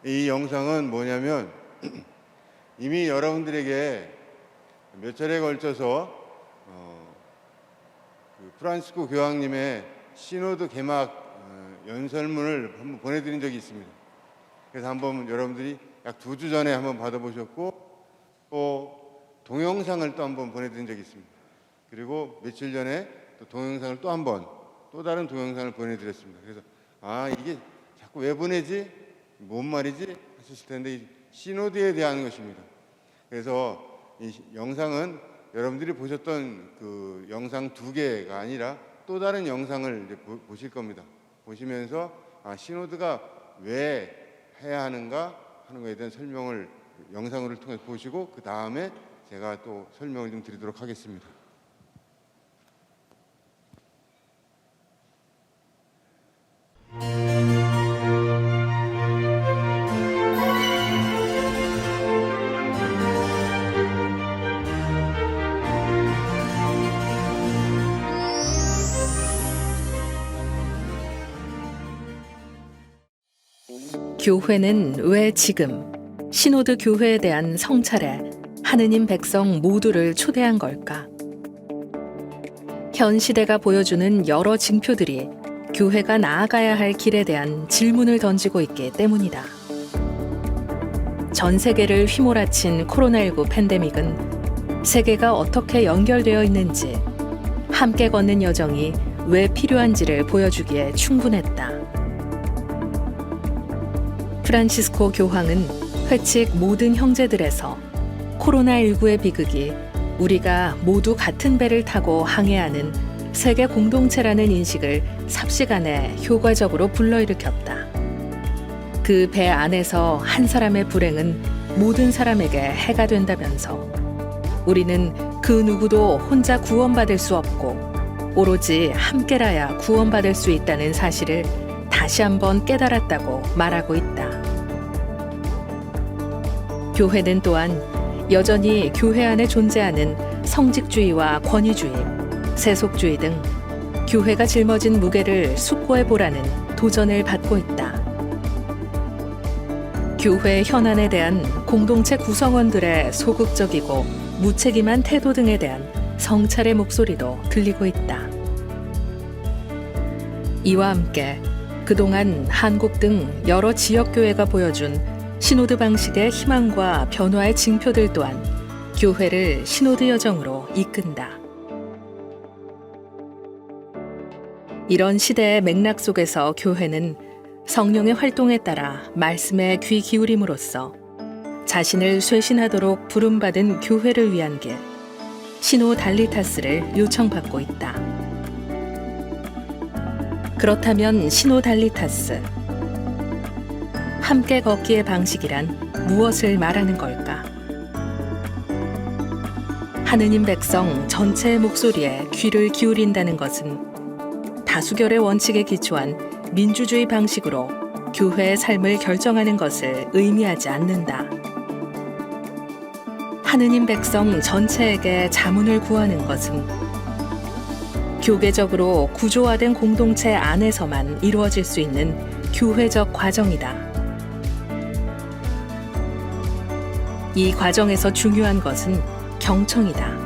이 영상은 뭐냐면 이미 여러분들에게 몇 차례에 걸쳐서 프란치스코 교황님의 시노드 개막 연설문을 한번 보내드린 적이 있습니다. 그래서 한번 여러분들이 약 2주 전에 한번 받아보셨고, 또 동영상을 또 한번 보내드린 적이 있습니다. 그리고 며칠 전에 또 동영상을 또 한번, 또 다른 동영상을 보내드렸습니다. 그래서 이게 자꾸 왜 보내지? 뭔 말이지? 하셨을 텐데, 이 시노드에 대한 것입니다. 그래서 이 영상은 여러분들이 보셨던 그 영상 2개가 아니라 또 다른 영상을 이제 보실 겁니다. 보시면서 시노드가 왜 해야 하는가 하는 것에 대한 설명을 영상을 통해서 보시고, 그 다음에 제가 또 설명을 좀 드리도록 하겠습니다. 교회는 왜 지금 시노드 교회에 대한 성찰에 하느님 백성 모두를 초대한 걸까? 현 시대가 보여주는 여러 징표들이 교회가 나아가야 할 길에 대한 질문을 던지고 있기 때문이다. 전 세계를 휘몰아친 코로나19 팬데믹은 세계가 어떻게 연결되어 있는지, 함께 걷는 여정이 왜 필요한지를 보여주기에 충분했다. 프란치스코 교황은 회칙 모든 형제들에서 코로나19의 비극이 우리가 모두 같은 배를 타고 항해하는 세계 공동체라는 인식을 삽시간에 효과적으로 불러일으켰다. 그 배 안에서 한 사람의 불행은 모든 사람에게 해가 된다면서 우리는 그 누구도 혼자 구원받을 수 없고 오로지 함께라야 구원받을 수 있다는 사실을 다시 한번 깨달았다고 말하고 있다. 교회는 또한 여전히 교회 안에 존재하는 성직주의와 권위주의, 세속주의 등 교회가 짊어진 무게를 숙고해 보라는 도전을 받고 있다. 교회 현안에 대한 공동체 구성원들의 소극적이고 무책임한 태도 등에 대한 성찰의 목소리도 들리고 있다. 이와 함께 그동안 한국 등 여러 지역교회가 보여준 시노드 방식의 희망과 변화의 징표들 또한 교회를 시노드 여정으로 이끈다. 이런 시대의 맥락 속에서 교회는 성령의 활동에 따라 말씀에 귀 기울임으로써 자신을 쇄신하도록 부름받은 교회를 위한 길, 시노달리타스를 요청받고 있다. 그렇다면 시노달리타스, 함께 걷기의 방식이란 무엇을 말하는 걸까? 하느님 백성 전체의 목소리에 귀를 기울인다는 것은 다수결의 원칙에 기초한 민주주의 방식으로 교회의 삶을 결정하는 것을 의미하지 않는다. 하느님 백성 전체에게 자문을 구하는 것은 교계적으로 구조화된 공동체 안에서만 이루어질 수 있는 교회적 과정이다. 이 과정에서 중요한 것은 경청이다.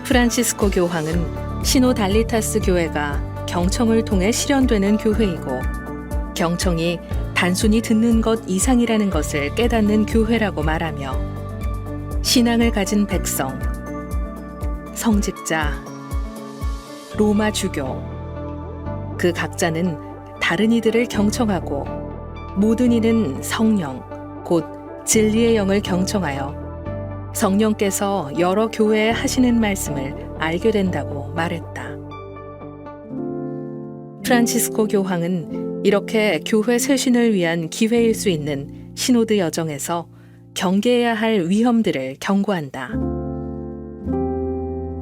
프란치스코 교황은 시노달리타스 교회가 경청을 통해 실현되는 교회이고, 경청이 단순히 듣는 것 이상이라는 것을 깨닫는 교회라고 말하며, 신앙을 가진 백성, 성직자, 로마 주교, 그 각자는 다른 이들을 경청하고 모든 이는 성령, 곧 진리의 영을 경청하여 성령께서 여러 교회에 하시는 말씀을 알게 된다고 말했다. 프란치스코 교황은 이렇게 교회 쇄신을 위한 기회일 수 있는 시노드 여정에서 경계해야 할 위험들을 경고한다.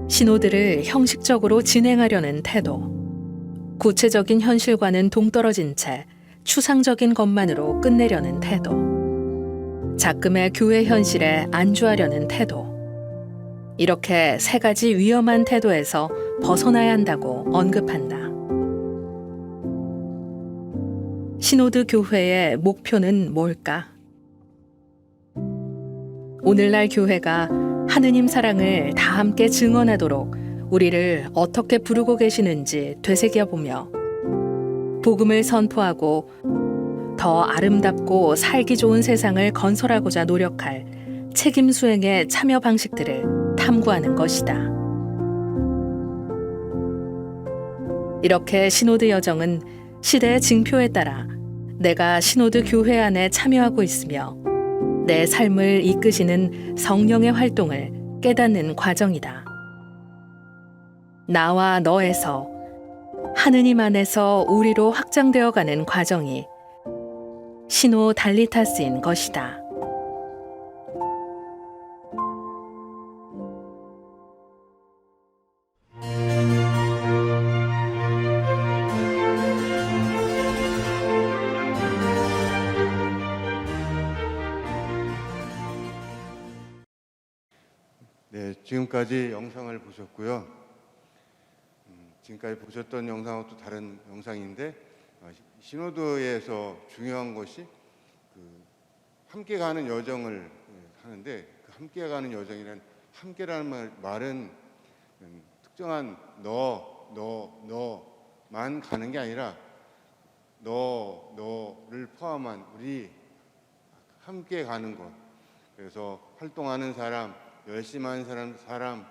시노드를 형식적으로 진행하려는 태도, 구체적인 현실과는 동떨어진 채 추상적인 것만으로 끝내려는 태도, 작금의 교회 현실에 안주하려는 태도, 이렇게 3가지 위험한 태도에서 벗어나야 한다고 언급한다. 신호드 교회의 목표는 뭘까? 오늘날 교회가 하느님 사랑을 다 함께 증언하도록 우리를 어떻게 부르고 계시는지 되새겨보며 복음을 선포하고 더 아름답고 살기 좋은 세상을 건설하고자 노력할 책임 수행의 참여 방식들을 탐구하는 것이다. 이렇게 신호드 여정은 시대의 징표에 따라 내가 신호드 교회 안에 참여하고 있으며 내 삶을 이끄시는 성령의 활동을 깨닫는 과정이다. 나와 너에서 하느님 안에서 우리로 확장되어 가는 과정이 신호 달리타스인 것이다. 네, 지금까지 영상을 보셨고요. 지금까지 보셨던 영상하고 또 다른 영상인데 신호도에서 중요한 것이 함께 가는 여정을 하는데 그 함께 가는 여정이란 함께라는 말은 특정한 너만 가는 게 아니라 너를 포함한 우리 함께 가는 것. 그래서 활동하는 사람, 열심히 하는 사람,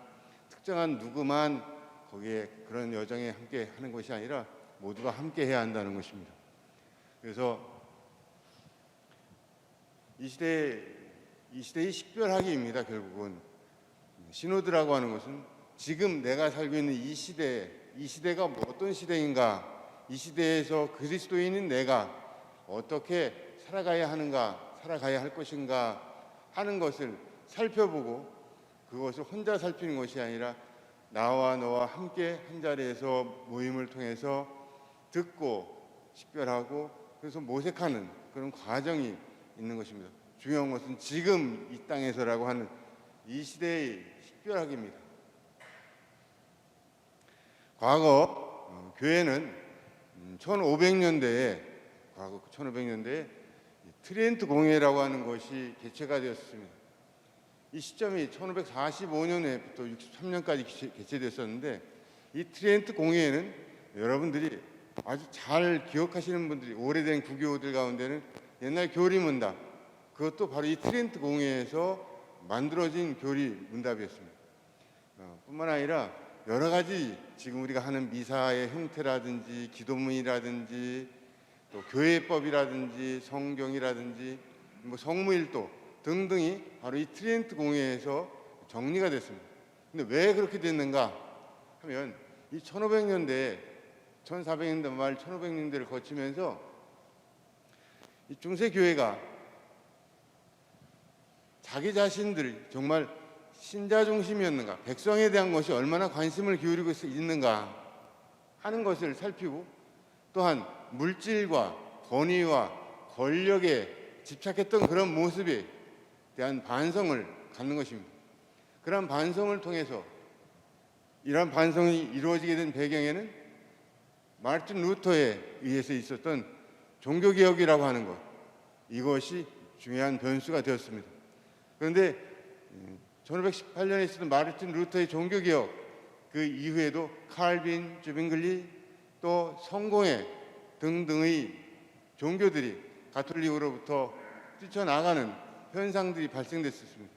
특정한 누구만 거기에 그런 여정에 함께 하는 것이 아니라 모두가 함께 해야 한다는 것입니다. 그래서 이 시대의 식별하기입니다. 결국은 신호드라고 하는 것은 지금 내가 살고 있는 이 시대가 어떤 시대인가, 이 시대에서 그리스도인인 내가 어떻게 살아가야 하는가, 살아가야 할 것인가 하는 것을 살펴보고 그것을 혼자 살피는 것이 아니라 나와 너와 함께 한 자리에서 모임을 통해서 듣고 식별하고 그래서 모색하는 그런 과정이 있는 것입니다. 중요한 것은 지금 이 땅에서라고 하는 이 시대의 식별하기입니다. 과거 교회는 1500년대에 트렌트 공회라고 하는 것이 개최가 되었습니다. 이 시점이 1545년에부터 63년까지 개최됐었는데 이 트렌트 공회에는 여러분들이 아주 잘 기억하시는 분들이 오래된 구교들 가운데는 옛날 교리 문답 그것도 바로 이 트렌트 공회에서 만들어진 교리 문답이었습니다. 뿐만 아니라 여러 가지 지금 우리가 하는 미사의 형태라든지 기도문이라든지 또 교회법이라든지 성경이라든지 성무일도 등등이 바로 이 트렌트 공회에서 정리가 됐습니다. 근데 왜 그렇게 됐는가 하면 이 1500년대 1400년대 말 1500년대를 거치면서 이 중세 교회가 자기 자신들 정말 신자 중심이었는가, 백성에 대한 것이 얼마나 관심을 기울이고 있는가 하는 것을 살피고 또한 물질과 권위와 권력에 집착했던 그런 모습에 대한 반성을 갖는 것입니다. 그러한 반성을 통해서 이러한 반성이 이루어지게 된 배경에는 마르틴 루터에 의해서 있었던 종교개혁이라고 하는 것, 이것이 중요한 변수가 되었습니다. 그런데 1518년에 있었던 마르틴 루터의 종교개혁 그 이후에도 칼빈, 주빙글리 또 성공회 등등의 종교들이 가톨릭으로부터 뛰쳐나가는 현상들이 발생됐었습니다.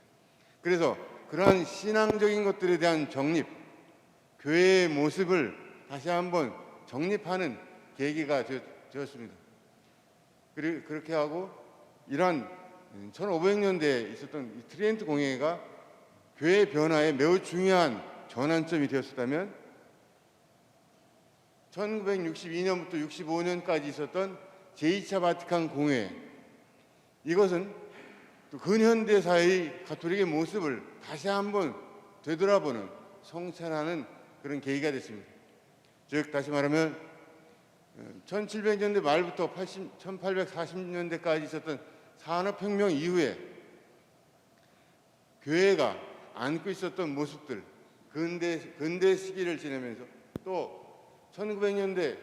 그래서 그러한 신앙적인 것들에 대한 정립, 교회의 모습을 다시 한번 정립하는 계기가 되었습니다. 그렇게 하고 이러한 1500년대에 있었던 이 트렌트 공회가 교회 변화에 매우 중요한 전환점이 되었다면 1962년부터 65년까지 있었던 제2차 바티칸 공회, 이것은 또 근현대사의 가톨릭의 모습을 다시 한번 되돌아보는 성찰하는 그런 계기가 됐습니다. 즉 다시 말하면 1700년대 말부터 1840년대까지 있었던 산업혁명 이후에 교회가 안고 있었던 모습들, 근대 시기를 지내면서 또 1900년대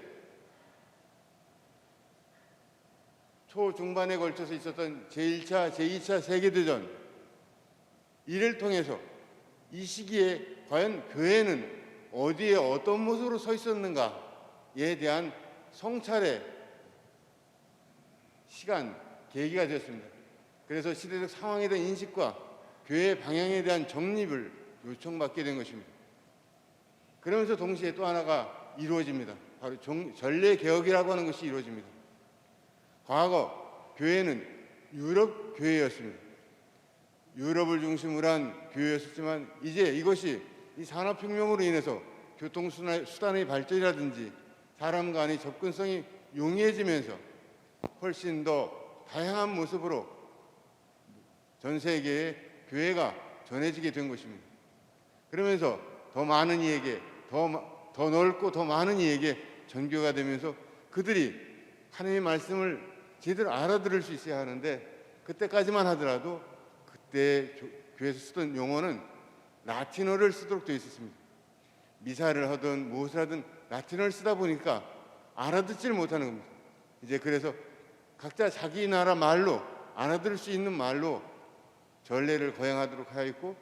초중반에 걸쳐서 있었던 제1차, 제2차 세계대전, 이를 통해서 이 시기에 과연 교회는 어디에 어떤 모습으로 서 있었는가에 대한 성찰의 시간, 계기가 되었습니다. 그래서 시대적 상황에 대한 인식과 교회의 방향에 대한 정립을 요청받게 된 것입니다. 그러면서 동시에 또 하나가 이루어집니다. 바로 전례개혁이라고 하는 것이 이루어집니다. 과거 교회는 유럽 교회였습니다. 유럽을 중심으로 한 교회였지만 이제 이것이 이 산업혁명으로 인해서 교통수단의 발전이라든지 사람 간의 접근성이 용이해지면서 훨씬 더 다양한 모습으로 전 세계의 교회가 전해지게 된 것입니다. 그러면서 더 많은 이에게 더 넓고 더 많은 이에게 전교가 되면서 그들이 하나님의 말씀을 제대로 알아들을 수 있어야 하는데, 그때까지만 하더라도 그때 교회에서 쓰던 용어는 라틴어를 쓰도록 되어 있었습니다. 미사를 하든 무엇을 하든 라틴어를 쓰다 보니까 알아듣지를 못하는 겁니다. 이제 그래서 각자 자기 나라 말로 알아들을 수 있는 말로 전례를 거행하도록 하여 있고,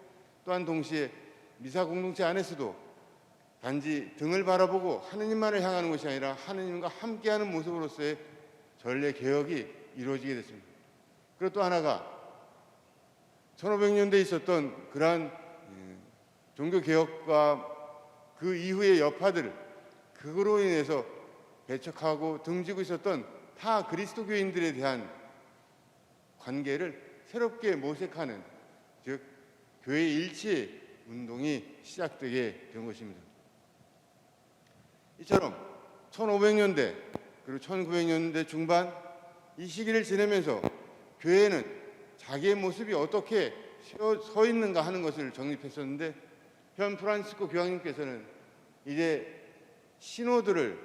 또한 동시에 미사 공동체 안에서도 단지 등을 바라보고 하느님만을 향하는 것이 아니라 하느님과 함께하는 모습으로서의 전례 개혁이 이루어지게 됐습니다. 그리고 또 하나가 1500년대에 있었던 그러한 종교 개혁과 그 이후의 여파들, 그거로 인해서 배척하고 등지고 있었던 타 그리스도교인들에 대한 관계를 새롭게 모색하는, 즉 교회 일치 운동이 시작되게 된 것입니다. 이처럼 1500년대 그리고 1900년대 중반 이 시기를 지내면서 교회는 자기의 모습이 어떻게 서 있는가 하는 것을 정립했었는데, 현 프란시스코 교황님께서는 이제 신호들을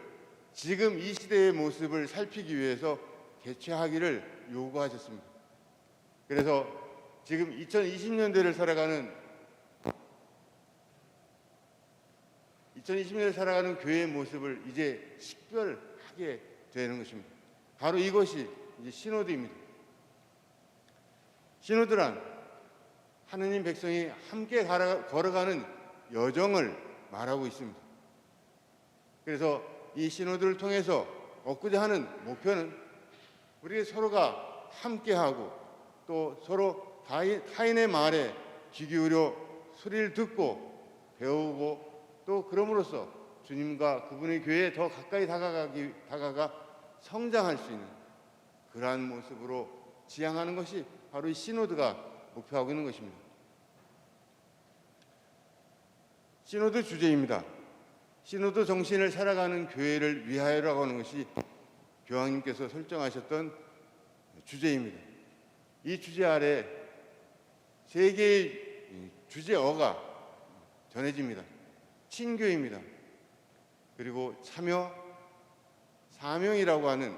지금 이 시대의 모습을 살피기 위해서 개최하기를 요구하셨습니다. 그래서 지금 2020년대를 살아가는 교회의 모습을 이제 식별하게 되는 것입니다. 바로 이것이 이제 시노드입니다. 시노드란 하느님 백성이 함께 걸어가는 여정을 말하고 있습니다. 그래서 이 시노드를 통해서 얻고자 하는 목표는 우리 서로가 함께하고 또 서로 타인의 말에 귀 기울여 소리를 듣고 배우고, 또 그럼으로써 주님과 그분의 교회에 더 가까이 다가가 성장할 수 있는 그러한 모습으로 지향하는 것이 바로 이 시노드가 목표하고 있는 것입니다. 시노드 주제입니다. 시노드 정신을 살아가는 교회를 위하여라고 하는 것이 교황님께서 설정하셨던 주제입니다. 이 주제 아래 세 개의 주제어가 전해집니다. 친교입니다. 그리고 참여, 사명이라고 하는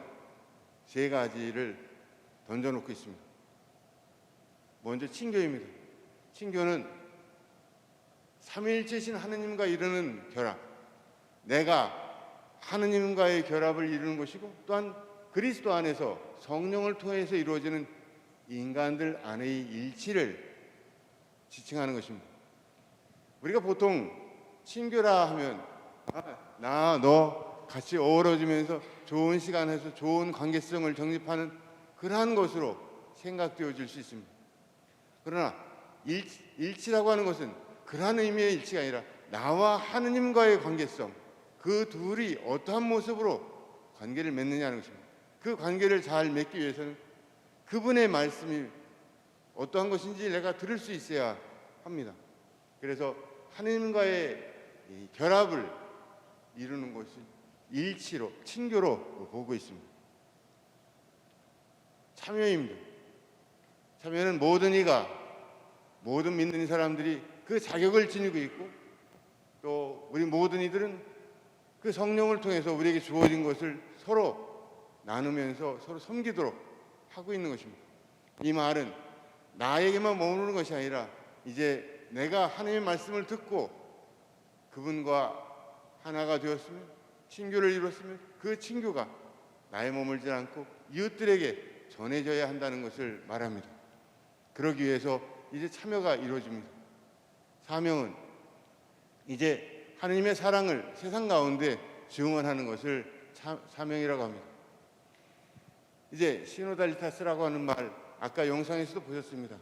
세 가지를 던져놓고 있습니다. 먼저 친교입니다. 친교는 삼위일체신 하느님과 이루는 결합, 내가 하느님과의 결합을 이루는 것이고, 또한 그리스도 안에서 성령을 통해서 이루어지는 인간들 안의 일치를 지칭하는 것입니다. 우리가 보통 친교라 하면 나, 너 같이 어우러지면서 좋은 시간에서 좋은 관계성을 정립하는 그러한 것으로 생각되어질 수 있습니다. 그러나 일치라고 하는 것은 그러한 의미의 일치가 아니라 나와 하느님과의 관계성, 그 둘이 어떠한 모습으로 관계를 맺느냐는 것입니다. 그 관계를 잘 맺기 위해서는 그분의 말씀이 어떠한 것인지 내가 들을 수 있어야 합니다. 그래서 하느님과의 이 결합을 이루는 것이 일치로, 친교로 보고 있습니다. 참여입니다. 참여는 모든 믿는 사람들이 그 자격을 지니고 있고, 또 우리 모든 이들은 그 성령을 통해서 우리에게 주어진 것을 서로 나누면서 서로 섬기도록 하고 있는 것입니다. 이 말은 나에게만 머무르는 것이 아니라 이제 내가 하나님의 말씀을 듣고 그분과 하나가 되었으면, 친교를 이뤘으면 그 친교가 나에 머물지 않고 이웃들에게 전해져야 한다는 것을 말합니다. 그러기 위해서 이제 참여가 이루어집니다. 사명은 이제 하느님의 사랑을 세상 가운데 증언하는 것을 사명이라고 합니다. 이제 시노달리타스라고 하는 말, 아까 영상에서도 보셨습니다.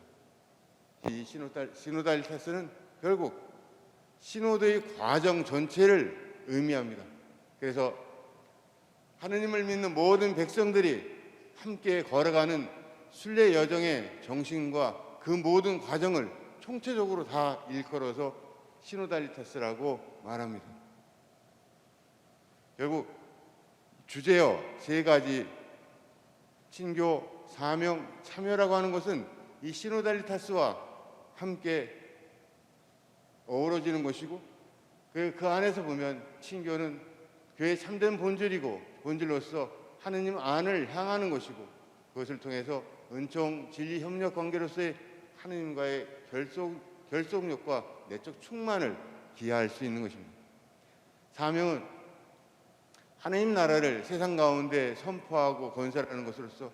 이 시노달리타스는 결국 시노드의 과정 전체를 의미합니다. 그래서 하느님을 믿는 모든 백성들이 함께 걸어가는 순례 여정의 정신과 그 모든 과정을 총체적으로 다 일컬어서 시노달리타스라고 말합니다. 결국 주제어 세 가지, 친교, 사명, 참여라고 하는 것은 이 시노달리타스와 함께 어우러지는 것이고, 그 안에서 보면 친교는 교회의 참된 본질로서 하느님 안을 향하는 것이고, 그것을 통해서 은총, 진리, 협력 관계로서의 하느님과의 결속력과 내적 충만을 기하할 수 있는 것입니다. 사명은 하느님 나라를 세상 가운데 선포하고 건설하는 것으로서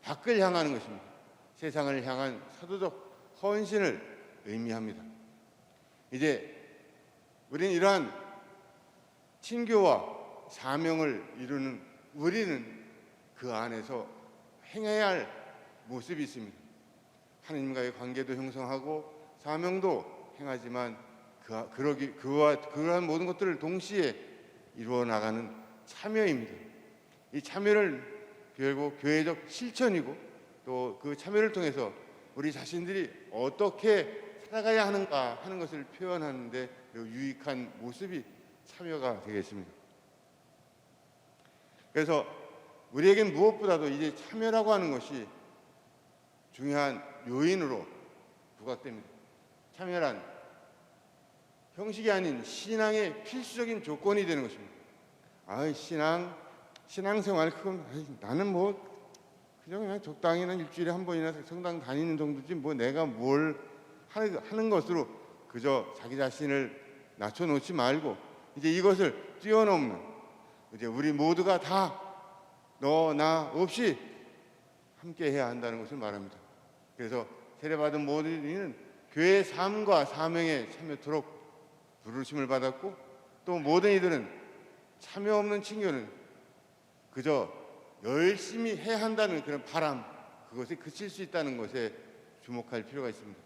밖을 향하는 것입니다. 세상을 향한 사도적 헌신을 의미합니다. 이제 우리는 이러한 친교와 사명을 이루는 우리는 그 안에서 행해야 할 모습이 있습니다. 하느님과의 관계도 형성하고 사명도 행하지만 그러한 모든 것들을 동시에 이루어 나가는 참여입니다. 이 참여를 결국 교회적 실천이고, 또 그 참여를 통해서 우리 자신들이 어떻게 살아가야 하는가 하는 것을 표현하는 데 유익한 모습이 참여가 되겠습니다. 그래서 우리에겐 무엇보다도 이제 참여라고 하는 것이 중요한 요인으로 부각됩니다. 참여란 형식이 아닌 신앙의 필수적인 조건이 되는 것입니다. 신앙생활 그건 나는 그냥 적당히는 일주일에 한 번이나 성당 다니는 정도지 내가 뭘 하는 것으로 그저 자기 자신을 낮춰놓지 말고 이제 이것을 뛰어넘는, 이제 우리 모두가 다 너 나 없이 함께 해야 한다는 것을 말합니다. 그래서 세례받은 모든 이는 교회의 삶과 사명에 참여토록 부르심을 받았고, 또 모든 이들은 참여 없는 친교는 그저 열심히 해야 한다는 그런 바람, 그것에 그칠 수 있다는 것에 주목할 필요가 있습니다.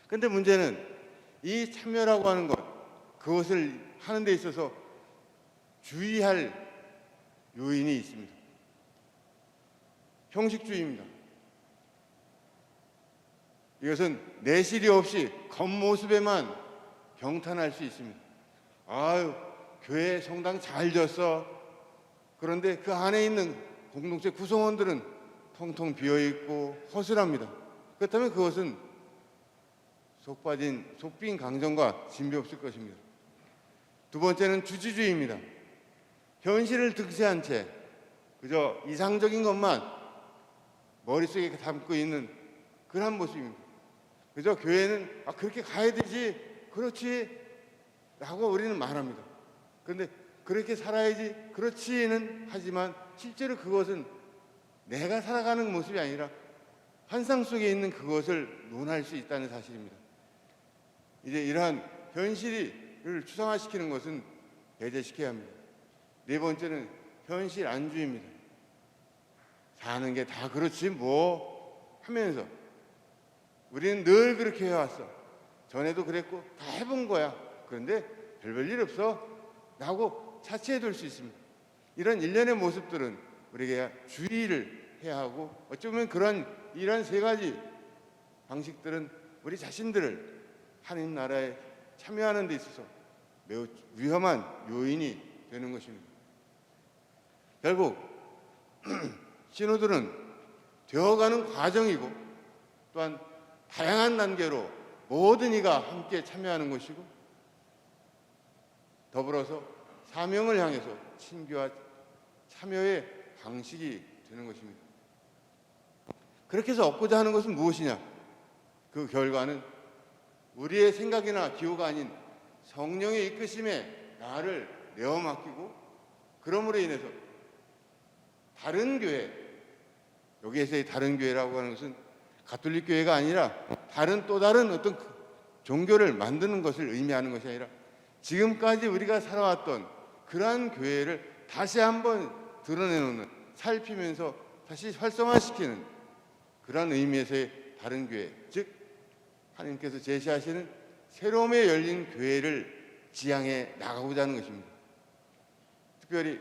그런데 문제는 이 참여라고 하는 것, 그것을 하는 데 있어서 주의할 요인이 있습니다. 형식주의입니다. 이것은 내실이 없이 겉모습에만 경탄할 수 있습니다. 교회 성당 잘 졌어. 그런데 그 안에 있는 공동체 구성원들은 텅텅 비어있고 허술합니다. 그렇다면 그것은 속빈 강정과 진비 없을 것입니다. 두 번째는 주지주의입니다. 현실을 득세한 채 그저 이상적인 것만 머릿속에 담고 있는 그런 모습입니다. 그저 교회는 그렇게 가야 되지, 그렇지 라고 우리는 말합니다. 그런데 그렇게 살아야지, 그렇지는 하지만 실제로 그것은 내가 살아가는 모습이 아니라 환상 속에 있는 그것을 논할 수 있다는 사실입니다. 이제 이러한 현실을 추상화시키는 것은 배제시켜야 합니다. 네 번째는 현실 안주입니다. 사는 게 다 그렇지 하면서 우리는 늘 그렇게 해왔어. 전에도 그랬고 다 해본 거야. 그런데 별별 일 없어 라고 차치해둘 수 있습니다. 이런 일련의 모습들은 우리에게 주의를 해야 하고, 어쩌면 이런 세 가지 방식들은 우리 자신들을 하나님 나라에 참여하는 데 있어서 매우 위험한 요인이 되는 것입니다. 결국 신호들은 되어가는 과정이고, 또한 다양한 단계로 모든 이가 함께 참여하는 것이고, 더불어서 사명을 향해서 친교와 참여의 방식이 되는 것입니다. 그렇게 해서 얻고자 하는 것은 무엇이냐? 그 결과는 우리의 생각이나 기호가 아닌 성령의 이끄심에 나를 내어 맡기고, 그러므로 인해서 다른 교회, 여기에서의 다른 교회라고 하는 것은 가톨릭 교회가 아니라 또 다른 어떤 종교를 만드는 것을 의미하는 것이 아니라 지금까지 우리가 살아왔던 그러한 교회를 다시 한번 드러내놓는, 살피면서 다시 활성화시키는 그러한 의미에서의 다른 교회, 즉 하나님께서 제시하시는 새로움에 열린 교회를 지향해 나가고자 하는 것입니다. 특별히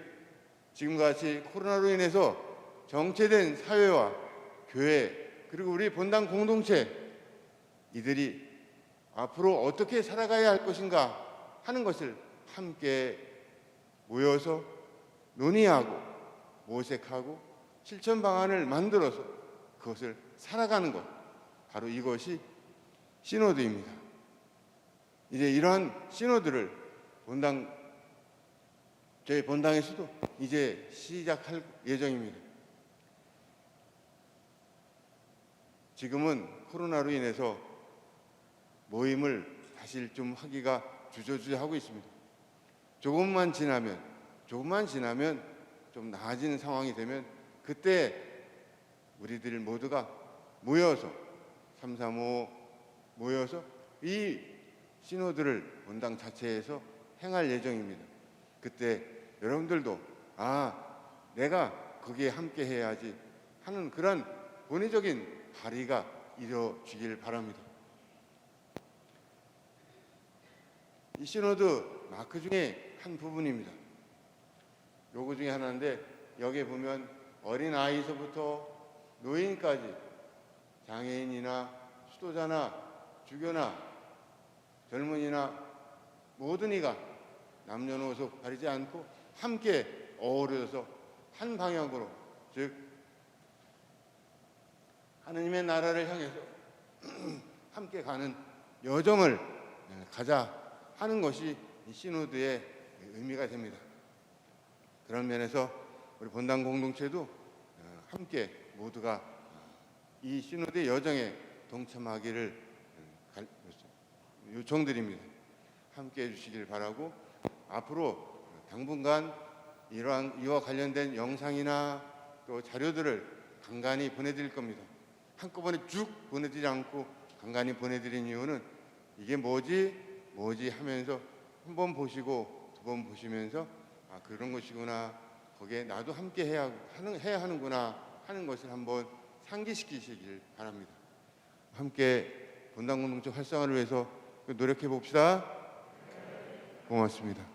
지금과 같이 코로나로 인해서 정체된 사회와 교회, 그리고 우리 본당 공동체, 이들이 앞으로 어떻게 살아가야 할 것인가 하는 것을 함께 모여서 논의하고 모색하고 실천 방안을 만들어서 그것을 살아가는 것, 바로 이것이 시노드입니다. 이제 이러한 시노드를 저희 본당에서도 이제 시작할 예정입니다. 지금은 코로나로 인해서 모임을 다시 좀 하기가 주저주저하고 있습니다. 조금만 지나면 좀 나아지는 상황이 되면 그때 우리들 모두가 모여서 335 모여서 이 시노드를 본당 자체에서 행할 예정입니다. 그때 여러분들도 내가 거기에 함께 해야지 하는 그런 본의적인 발의가 이루어지길 바랍니다. 이 시노드 마크 중에 한 부분입니다. 요거 중에 하나인데, 여기에 보면 어린아이서부터 노인까지 장애인이나 수도자나 주교나 젊은이나 모든 이가 남녀노소 가리지 않고 함께 어우러져서 한 방향으로, 즉 하느님의 나라를 향해서 함께 가는 여정을 가자 하는 것이 이 시노드의 의미가 됩니다. 그런 면에서 우리 본당 공동체도 함께 모두가 이 시노드의 여정에 동참하기를 요청드립니다. 함께 해주시길 바라고, 앞으로 당분간 이와 관련된 영상이나 또 자료들을 간간히 보내드릴 겁니다. 한꺼번에 쭉 보내드리지 않고 간간히 보내드린 이유는 이게 뭐지 하면서 한 번 보시고 두 번 보시면서 그런 것이구나, 거기에 나도 함께 해야 하는구나 하는 것을 한번 상기시키시길 바랍니다. 함께 본당 공동체 활성화를 위해서 노력해 봅시다. 고맙습니다.